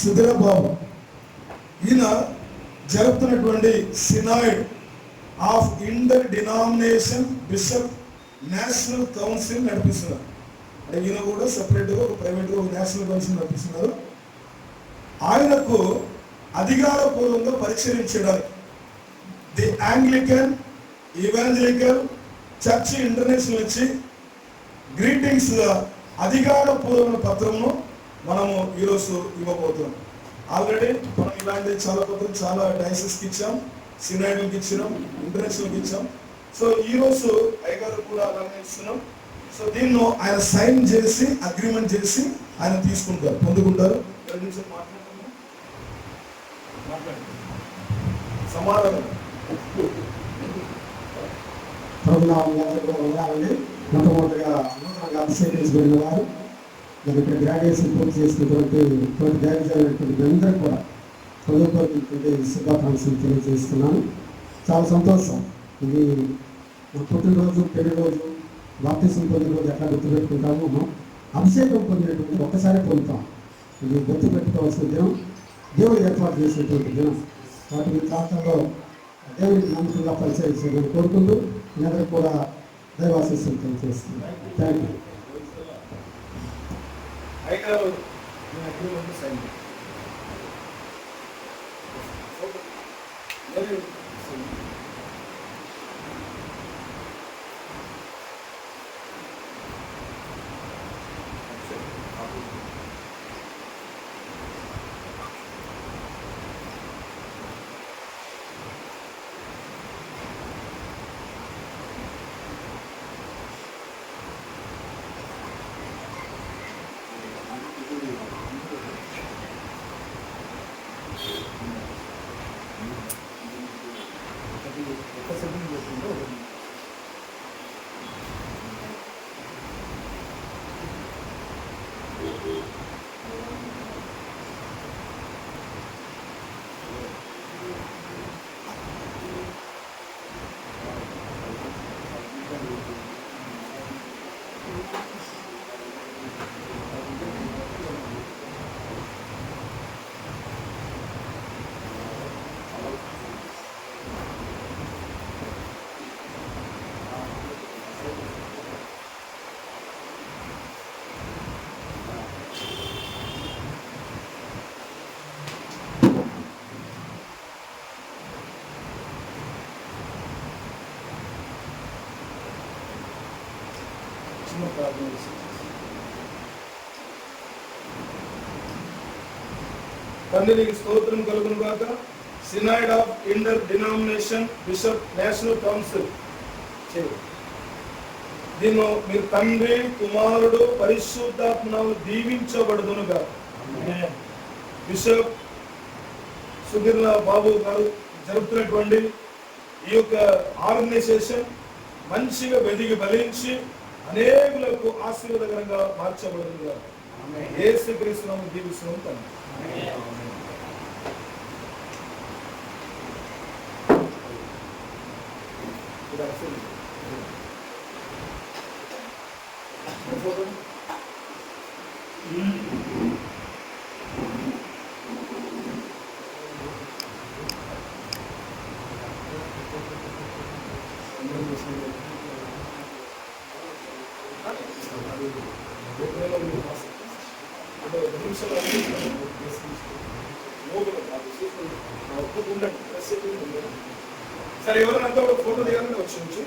సుధీర బాబు ఈయన జరుపుతున్నటువంటి synod of inter denomination bishop national council నడిపిస్తున్నారు. అంటే ఈయన కూడా సెపరేట్గా ఒక ప్రైవేట్గా ఒక నేషనల్ కౌన్సిల్ నడిపిస్తున్నారు. ఆయనకు అధికారపూర్వంగా పరిచయించడానికి ది ఆంగ్లికన్ ఈవాంజలికల్ చర్చ్ ఇంటర్నేషనల్ వచ్చి గ్రీటింగ్స్ అధికారపూర్వమైన పత్రమును మనము ఈరోజు ఇవ్వబోతున్నాం. ఆల్రెడీ మనం ఇలాంటి చాలా పత్రం చాలా డైసెస్కి ఇచ్చాం, సినాయిడ్కి ఇచ్చినాం, ఇంటర్నేషనల్కి ఇచ్చాం. సో ఈరోజు అయ్యగారు కూడా అలానే ఇస్తున్నాం. సో దీన్ని ఆయన సైన్ చేసి అగ్రిమెంట్ చేసి ఆయన తీసుకుంటారు, పొందుకుంటారు. సమాధానం మొట్టమొదటిగా నూతనంగా అభిషేకించబడిన వారు, మరి ఇక్కడ గ్రాడ్యుయేషన్ పూర్తి చేసినటువంటి గ్రాడ్యుయేట్ అందరూ కూడా చదువుకోవాలనేటువంటి శుభాకాంక్షలు తెలియజేస్తున్నాను. చాలా సంతోషం. ఇది పుట్టినరోజు, పెళ్లి రోజు, బాప్తిసం పొందిన రోజు ఎట్లా గుర్తుపెట్టుకుంటామో అభిషేకం పొందినటువంటి ఒక్కసారి పొందుతాం. ఇది గుర్తుపెట్టుకోవాల్సిన దినం, దేవుడు ఏర్పాటు చేసినటువంటి దినం. వాటి ప్రాంతంలో దేవుడికి నమ్మకంగా పరిచయం చేయాలని కోరుకుంటూ మీ అందరూ కూడా దైవాశీస్సులు తెలియజేస్తున్నాను. Thank you. తండ్రి నీకు స్తోత్రం కలుగును గాక. Synod of inter denomination bishop national council దీన్ని మీరు తండ్రి, కుమారుడు, పరిశుద్ధాత్మను దీవించబడుదునుగా. బిషప్ సుధీర్ బాబు గారు జరుపుతున్నటువంటి ఈ యొక్క ఆర్గనైజేషన్ మంచిగా వెదిగి బలించి అనేకులకు ఆశీర్వాదకరంగా మార్చబడుతుంది. యేసుక్రీస్తు నామమున దీవిస్తున్నాము తండ్రి. సరే, ఎవరైనా అంతా ఒక ఫోటో దిగాలని వచ్చి